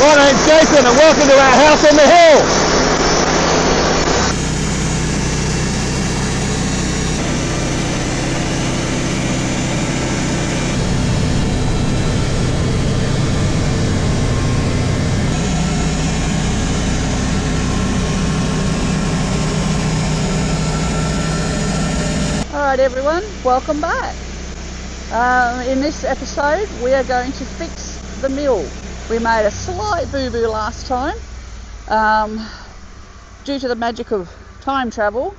My name's Jason and welcome to our house on the hill. Alright everyone, welcome back. In this episode we are going to fix the mill. We made a slight boo-boo last time. Due to the magic of time travel,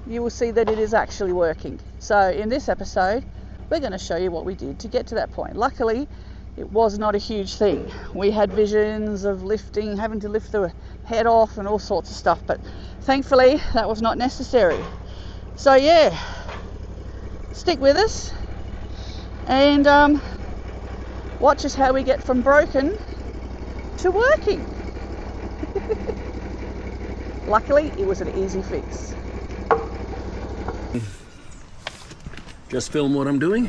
you will see that it is actually working. So in this episode we're going to show you what we did to get to that point. Luckily it was not a huge thing. We had visions of having to lift the head off and all sorts of stuff, but thankfully that was not necessary. So yeah, stick with us and watch us how we get from broken to working. Luckily it was an easy fix. Just film what I'm doing.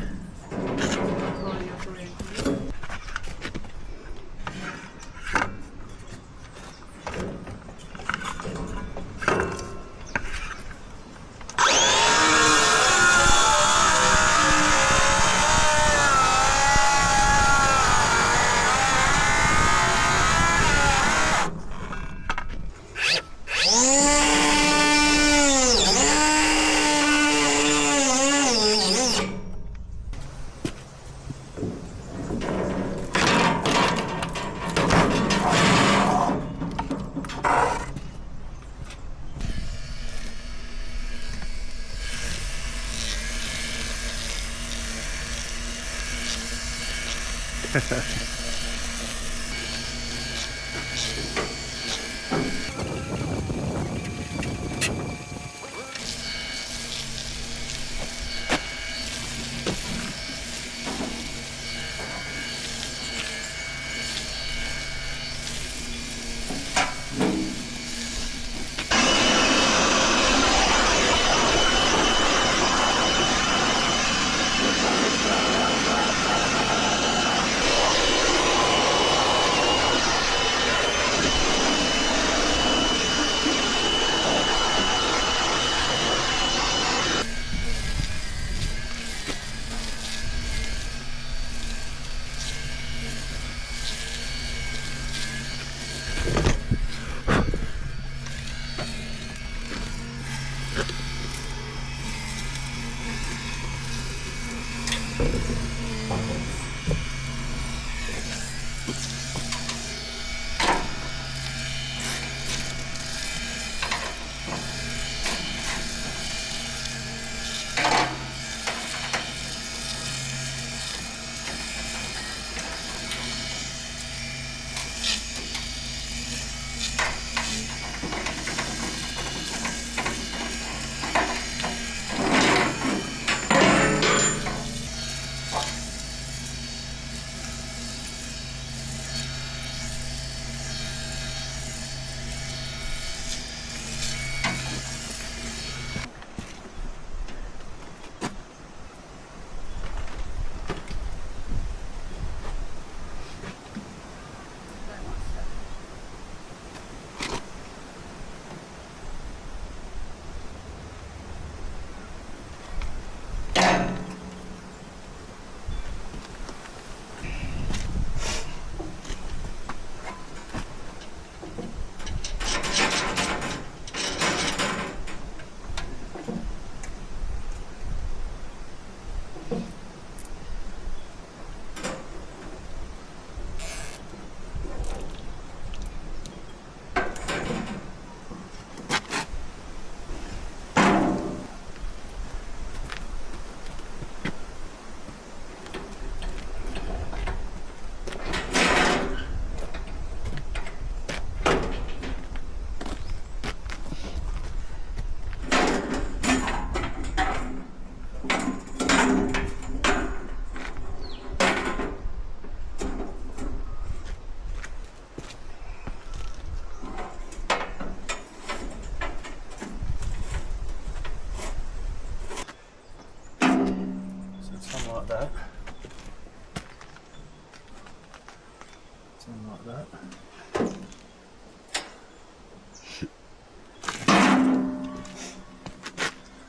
Something like that.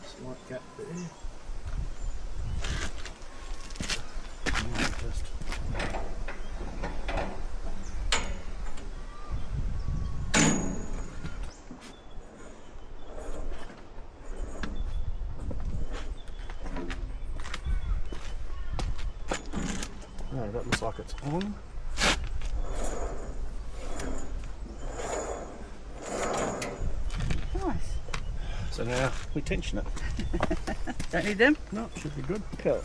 Slight gap there. Just no, that looks like it's on. Nice. So now we tension it. Don't need them? No, it should be good. Cool.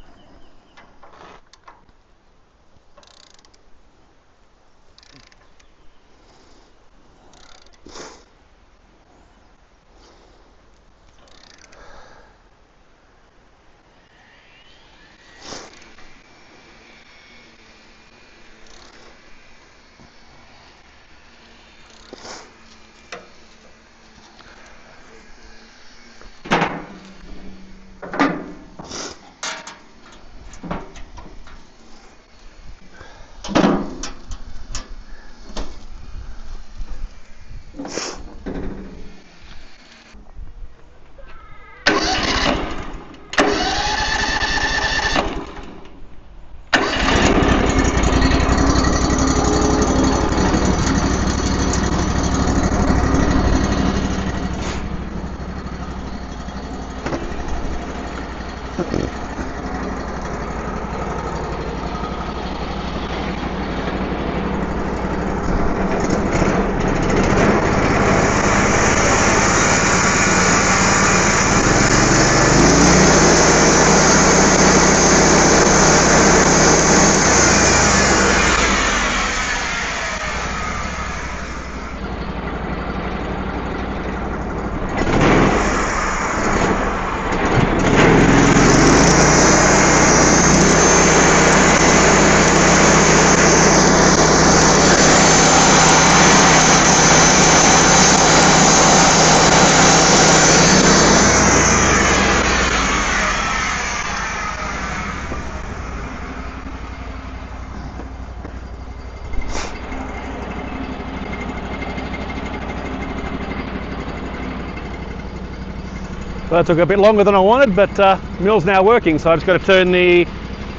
So that took a bit longer than I wanted, but mill's now working, so I've just got to turn the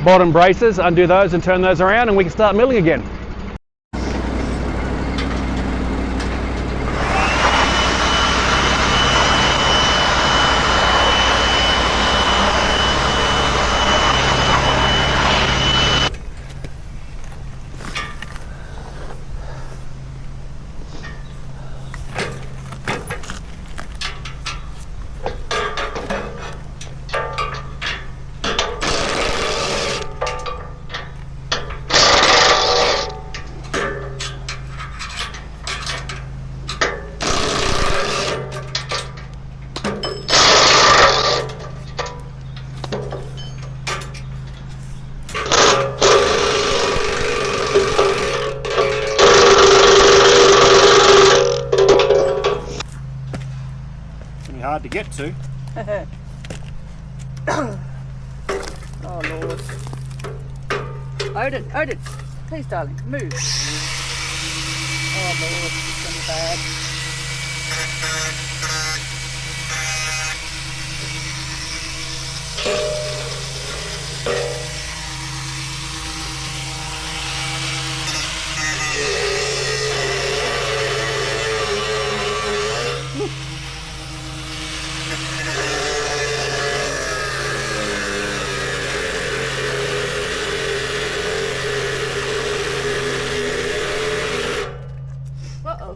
bottom braces, undo those and turn those around, and we can start milling again. Hard to get to. Oh Lord. Odin, please darling, move. Oh Lord, it's gonna be bad. Uh-oh.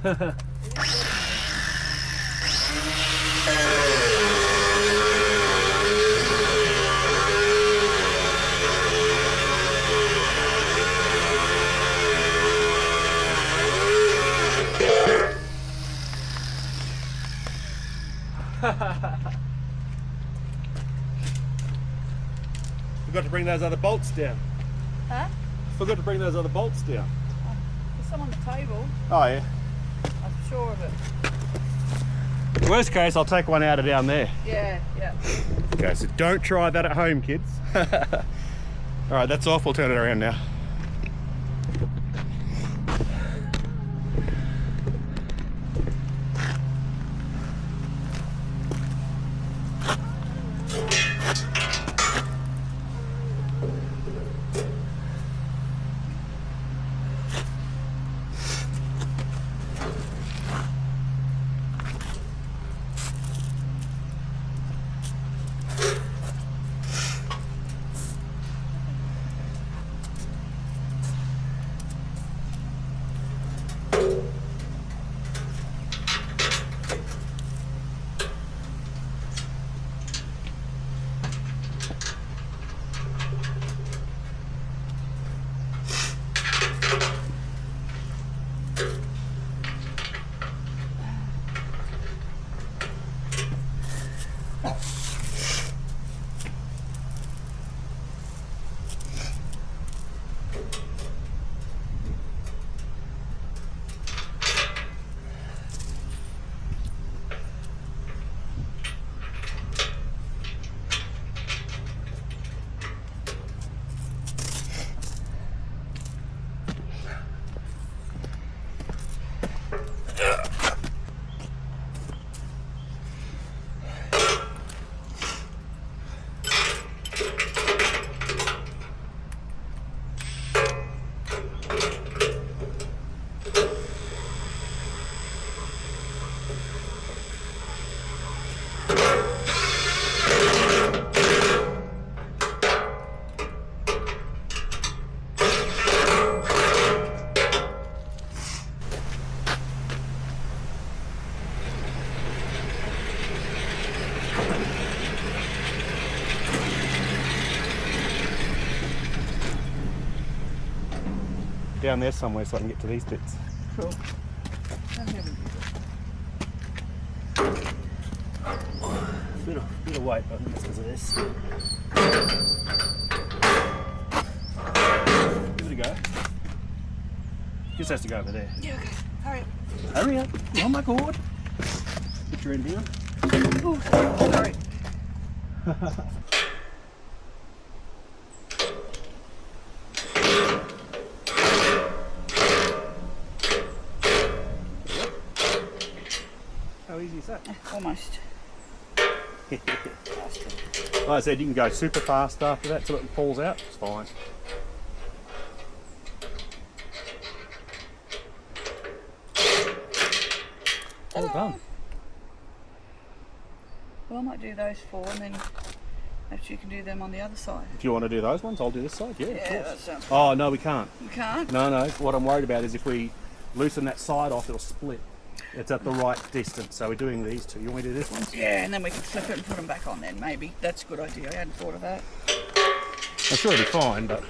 Forgot to bring those other bolts down. Huh? Forgot to bring those other bolts down. There's some on the table. Oh yeah. I'm sure of it. Worst case, I'll take one out of down there. Yeah, yeah. Okay, so don't try that at home, kids. All right, that's off. We'll turn it around now. Down there somewhere so I can get to these bits. Cool. Bit of weight, but I think it's because of this. Give it a go. Just has to go over there. Yeah, okay. Hurry up. Hurry up. Oh my god. Put your end down. Ooh, sorry. How easy is that? Almost. Like I said, you can go super fast after that till it falls out. It's fine. Well done. Well, I might do those four and then perhaps you can do them on the other side. If you want to do those ones, I'll do this side. Yeah, of Yeah, course. that sounds good. Oh, no, we can't. You can't? No. What I'm worried about is if we loosen that side off, it'll split. It's at the right distance, so we're doing these two. You want me to do this one? Yeah, and then we can flip it and put them back on then, maybe. That's a good idea. I hadn't thought of that. I'm sure it'll be fine, but...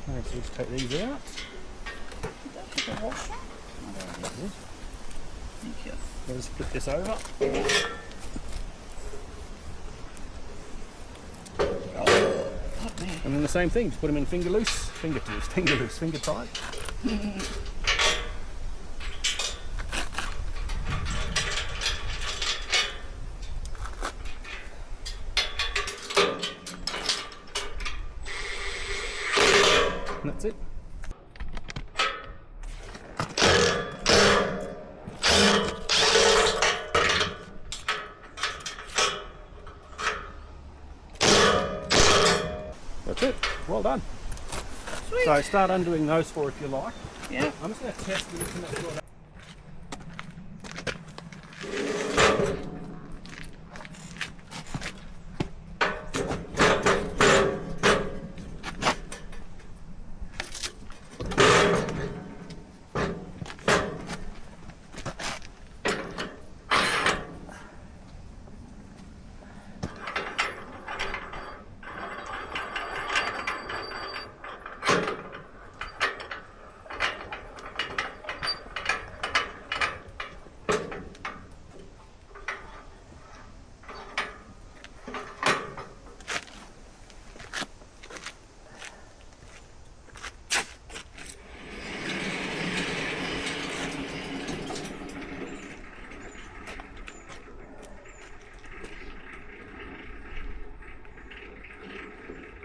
Okay, so let's take these out. Is that a washer? Oh, there it is. Thank you. Let's flip this over. Pardon me. And then the same thing, just put them in finger tight. And that's it. That's it. Well done. Sweet. So start undoing those four if you like. Yeah. I'm just going to test it to make sure that...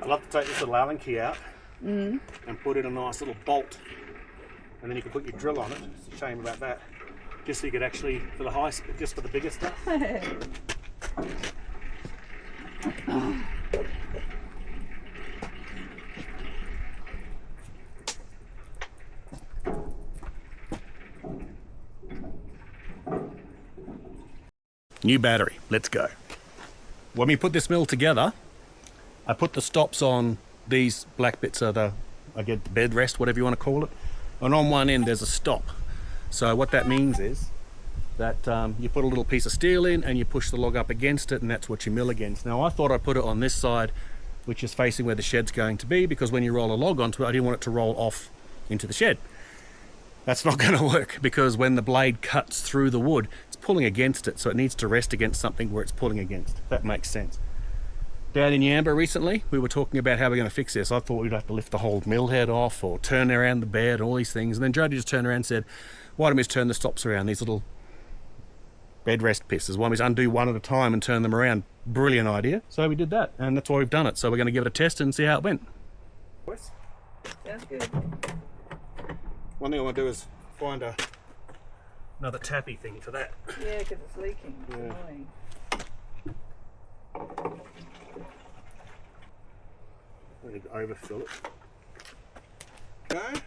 love to take this little Allen key out and put in a nice little bolt, and then you can put your drill on it. It's a shame about that. Just so you could actually, for the high, just for the bigger stuff. New battery, let's go. When we put this mill together, I put the stops on these black bits of the, I get the bed rest, whatever you want to call it, and on one end there's a stop. So what that means is that you put a little piece of steel in and you push the log up against it, and that's what you mill against. Now I thought I'd put it on this side, which is facing where the shed's going to be, because when you roll a log onto it, I didn't want it to roll off into the shed. That's not going to work, because when the blade cuts through the wood, it's pulling against it, so it needs to rest against something where it's pulling against. That makes sense. Down in Yamba recently, we were talking about how we're going to fix this. I thought we'd have to lift the whole mill head off or turn around the bed and all these things. And then Jody just turned around and said, why don't we just turn the stops around, these little bed rest pieces? Why don't we just undo one at a time and turn them around? Brilliant idea. So we did that, and that's why we've done it. So we're going to give it a test and see how it went. Sounds good. One thing I want to do is find another tappy thing for that. Yeah, because it's leaking. It's annoying. I need to overfill it. Okay.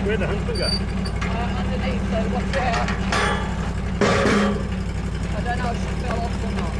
Where'd the huntsman go? Underneath, so watch out. I don't know if she fell off or not.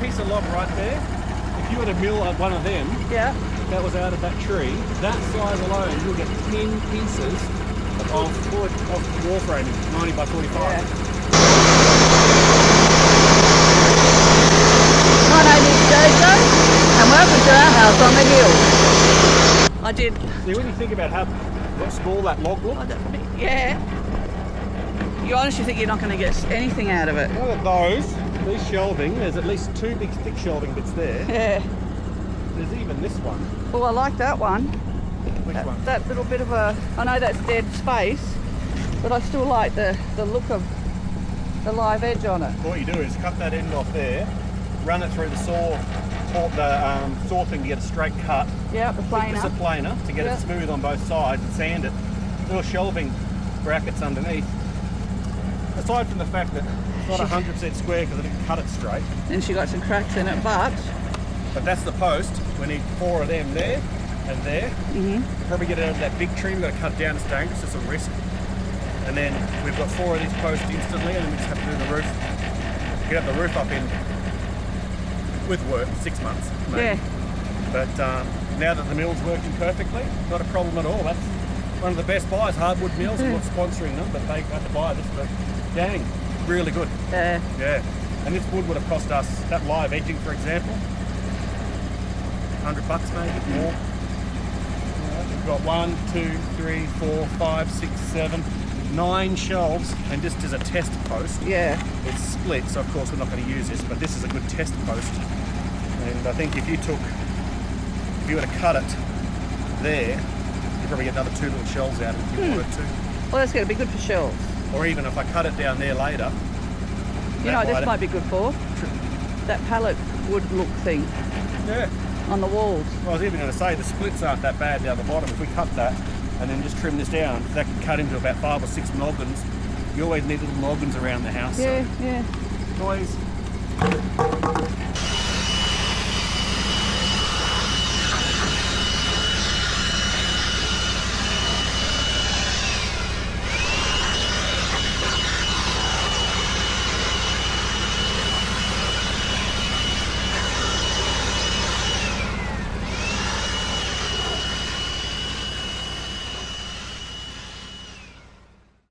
piece of log right there, if you were to mill one of them, Yeah. that was out of that tree, that size alone, you'll get 10 pieces of wood, of wall framing, 90 by 45. Yeah. My name is Jojo, and welcome to our house on the hill. I did. See, when you think about how small that log looks, Yeah. You honestly think you're not going to get anything out of it? look at these shelving, there's at least 2 big thick shelving bits there. Yeah. There's even this one. Well, I like that one. Which one? That little bit of a, I know that's dead space, but I still like the look of the live edge on it. What you do is cut that end off there, run it through the saw thing to get a straight cut. Yeah, the It's planer. a planer to get it smooth on both sides and sand it. Little shelving brackets underneath. Aside from the fact that it's not 100% square because I didn't cut it straight, And she got some cracks in it, but that's the post. We need 4 of them there and there. Probably get it out of that big tree. We've got to cut it down, it's dangerous, it's a risk. And then we've got 4 of these posts instantly, and then we just have to do the roof. Get the roof up in, with work, 6 months. Maybe. yeah, But now that the mill's working perfectly, not a problem at all. That's one of the best buys, Hardwood Mills. I'm not sponsoring them, but they had to buy this. But dang, really good. Yeah. And this wood would have cost us, that live edging, for example, $100 maybe, more. We've got 1, 2, 3, 4, 5, 6, 7, 9 shelves, and just as a test post, yeah. it's split, so of course we're not going to use this, but this is a good test post. And I think if you were to cut it there, you'd probably get another 2 little shelves out if you wanted to. Well, that's going to be good for shelves. Or even if I cut it down there later. You know what this might be good for? That pallet wood look thing Yeah. on the walls. Well, I was even going to say the splits aren't that bad down the bottom. If we cut that and then just trim this down, that can cut into about 5 or 6 noggins. You always need little noggins around the house. Yeah, yeah. So, boys.